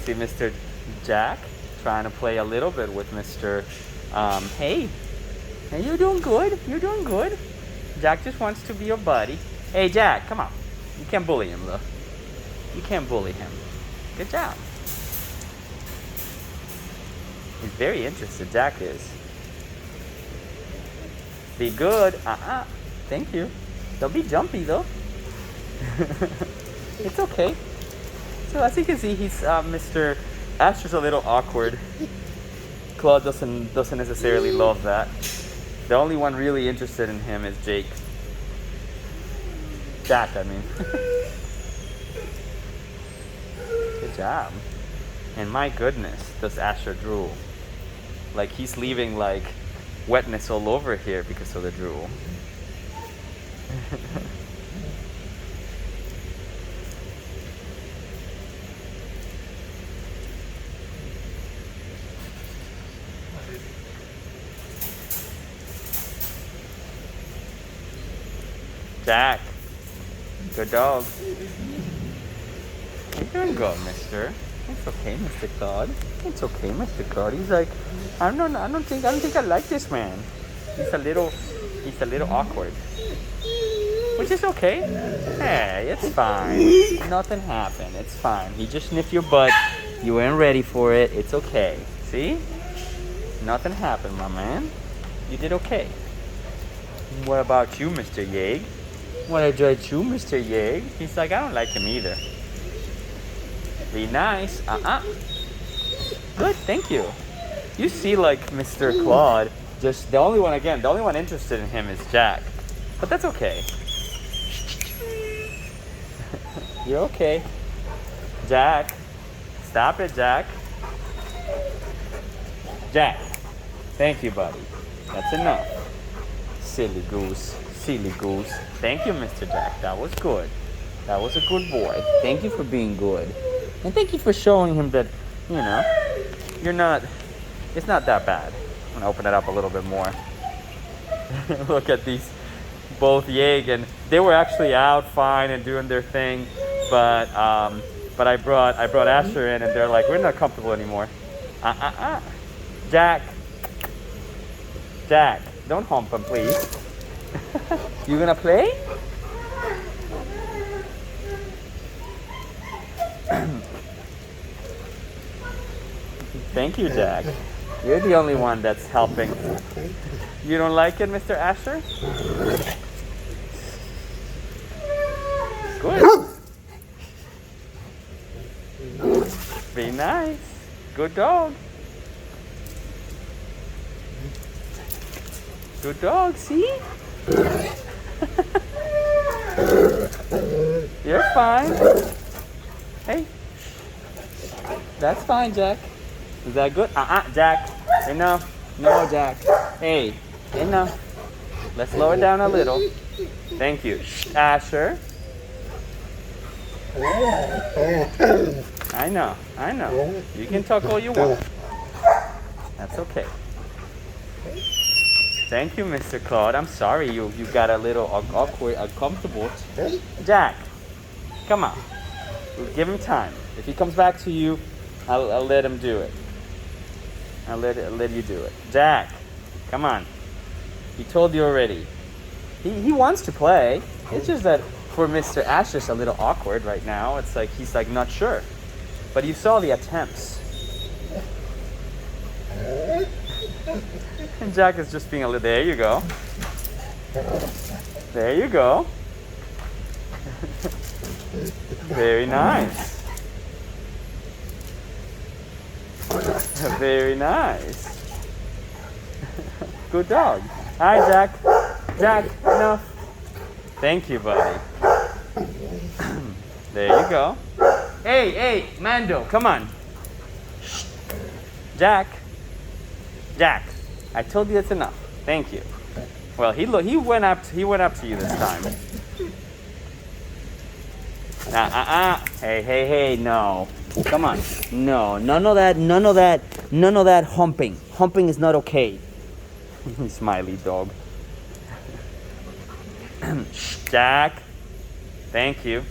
See Mr. Jack trying to play a little bit with Mr. Hey, you're doing good. You're doing good. Jack just wants to be your buddy. Hey, Jack, come on. You can't bully him, though. You can't bully him. Good job. He's very interested, Jack is. Be good. Thank you. Don't be jumpy, though. It's okay. So as you can see, he's Mr. Asher's a little awkward. Claude doesn't necessarily love that. The only one really interested in him is Jake. Jack, I mean. Good job. And my goodness, does Asher drool. Like he's leaving like wetness all over here because of the drool. Jack, good dog. You're doing good, mister. It's okay, Mr. Claude. It's okay, Mr. Claude. He's like, I don't think I like this man. He's a little awkward. Which is okay. Hey, it's fine. Nothing happened. It's fine. He just sniffed your butt. You weren't ready for it. It's okay. See? Nothing happened, my man. You did okay. What about you, Mr. Yeg? What about you, Mr. Yeg? He's like, I don't like him either. Be nice. Good, thank you. You see, like, Mr. Claude, just the only one interested in him is Jack. But that's okay. You're okay. Jack. Stop it, Jack. Jack. Thank you, buddy. That's enough. Silly goose. Silly goose. Thank you, Mr. Jack. That was good. That was a good boy. Thank you for being good. And thank you for showing him that, you know, it's not that bad. I'm going to open it up a little bit more. Look at these, both Yeg and, they were actually out fine and doing their thing, but I brought Asher in and they're like, we're not comfortable anymore. Jack, don't hump him, please. You gonna play? Thank you, Jack. You're the only one that's helping. You don't like it, Mr. Asher? Good. Be nice. Good dog. Good dog, see? You're fine. Hey. That's fine, Jack. Is that good? Jack. Enough. No, Jack. Hey. Enough. Let's lower it down a little. Thank you. Asher. I know. You can talk all you want. That's okay. Thank you, Mr. Claude. I'm sorry you got a little awkward, uncomfortable. Jack, come on. We'll give him time. If he comes back to you, I'll let him do it. I'll let you do it. Jack, come on. He told you already. He wants to play. It's just that for Mr. Ash, it's a little awkward right now. It's like he's like not sure. But you saw the attempts. And Jack is just being a little. There you go. There you go. Very nice. Very nice. Good dog. Hi, Jack. Jack, enough. Thank you, buddy. There you go. Hey, Mando, come on. Jack. I told you that's enough. Thank you. Well, he went up to you this time. Hey, no. Come on. No, none of that humping. Humping is not okay. Smiley dog. Jack. Thank you.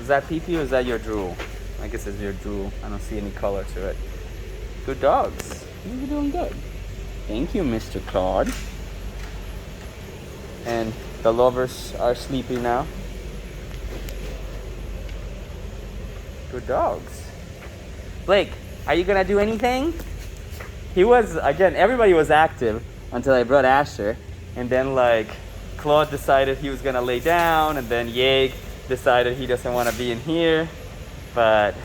Is that pee-pee or is that your drool? I guess it's your drool. I don't see any color to it. Good dogs. You're doing good. Thank you, Mr. Claude. And the lovers are sleepy now. Good dogs. Blake, are you gonna do anything? He was, again, everybody was active until I brought Asher. And then like Claude decided he was gonna lay down, and then Yeg decided he doesn't wanna be in here. But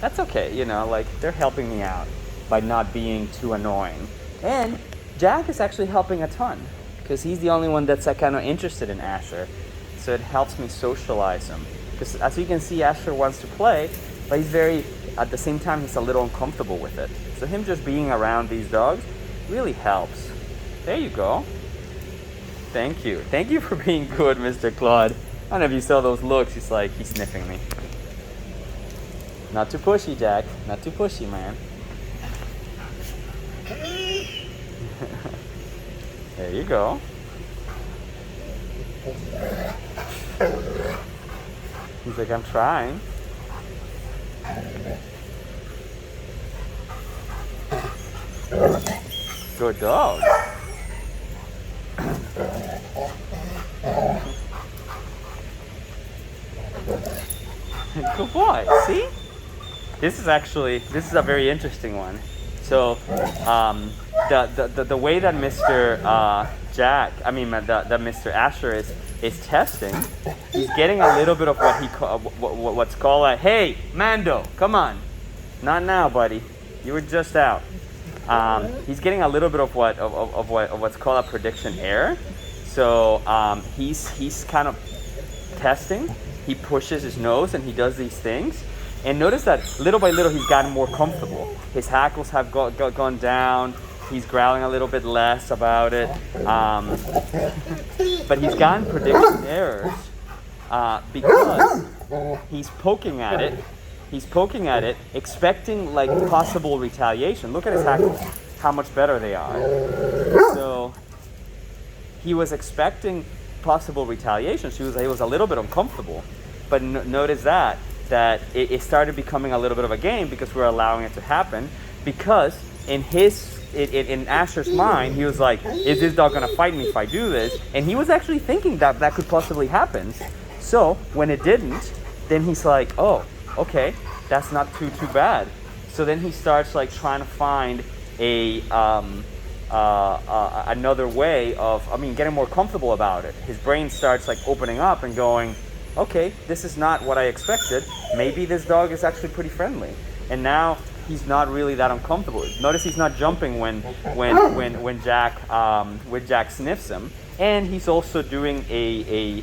that's okay, you know, like they're helping me out by not being too annoying. And Jack is actually helping a ton because he's the only one that's kind of interested in Asher. So it helps me socialize him. Because as you can see, Asher wants to play, but he's at the same time, he's a little uncomfortable with it. So him just being around these dogs really helps. There you go. Thank you. Thank you for being good, Mr. Claude. I don't know if you saw those looks. He's sniffing me. Not too pushy, Jack. Not too pushy, man. There you go. He's like, I'm trying. Good dog. Good boy. See? This is a very interesting one. So, the way that Mr. Mr. Asher is testing, he's getting a little bit of what's called a, hey, Mando, come on. Not now, buddy. You were just out. He's getting a little bit of what's called a prediction error. So he's kind of testing. He pushes his nose and he does these things. And notice that little by little he's gotten more comfortable. His hackles have gone down. He's growling a little bit less about it. But he's gotten prediction errors because he's poking at it. He's poking at it, expecting like possible retaliation. Look at his hackles, how much better they are. So he was expecting possible retaliation. He was a little bit uncomfortable. But notice that it started becoming a little bit of a game because we're allowing it to happen. Because in Asher's mind, he was like, is this dog gonna fight me if I do this? And he was actually thinking that could possibly happen. So when it didn't, then he's like, oh, okay, that's not too bad. So then he starts like trying to find another way of, getting more comfortable about it. His brain starts like opening up and going, okay, this is not what I expected. Maybe this dog is actually pretty friendly. And now he's not really that uncomfortable. Notice he's not jumping when Jack sniffs him, and he's also doing a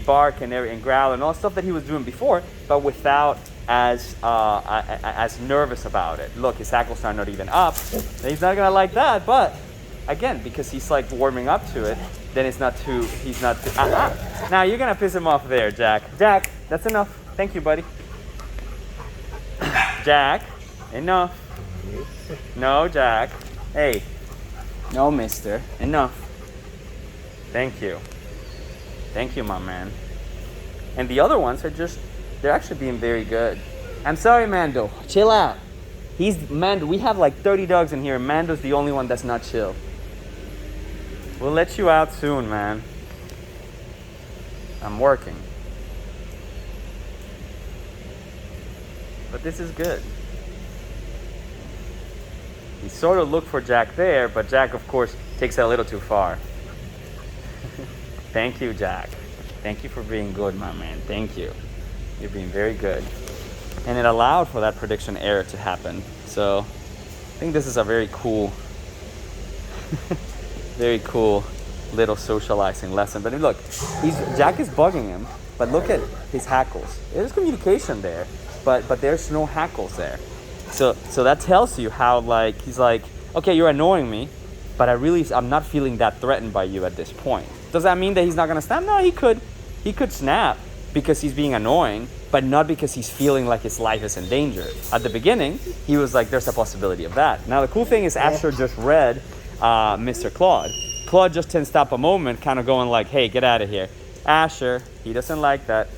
bark and growl and all stuff that he was doing before, but without as nervous about it. Look, his hackles are not even up. He's not gonna like that, but again, because he's like warming up to it, then he's not too. Now you're gonna piss him off there, Jack. Jack, that's enough. Thank you, buddy. Jack, enough. No, Jack. Hey. No, mister. Enough. Thank you. Thank you, my man. And the other ones they're actually being very good. I'm sorry, Mando. Chill out. Mando, we have like 30 dogs in here, and Mando's the only one that's not chill. We'll let you out soon, man. I'm working. But this is good. He sort of looked for Jack there, but Jack, of course, takes it a little too far. Thank you, Jack. Thank you for being good, my man. Thank you. You're being very good. And it allowed for that prediction error to happen. So I think this is a very cool, very cool little socializing lesson. But look, Jack is bugging him, but look at his hackles. There's communication there, but there's no hackles there. So that tells you how like he's like, okay, you're annoying me, but I'm not feeling that threatened by you at this point. Does that mean that he's not gonna snap? No, he could snap because he's being annoying, but not because he's feeling like his life is in danger. At the beginning, he was like, there's a possibility of that. Now the cool thing is Asher just read Mr. Claude. Claude just 10 stop a moment, kind of going like, hey, get out of here. Asher, he doesn't like that.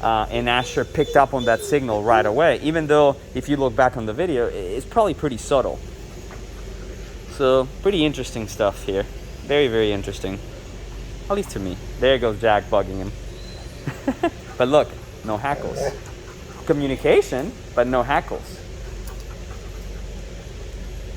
And Asher picked up on that signal right away, even though if you look back on the video, it's probably pretty subtle. So pretty interesting stuff here. Very, very interesting. At least to me. There goes Jack bugging him. But look, no hackles. Communication, but no hackles.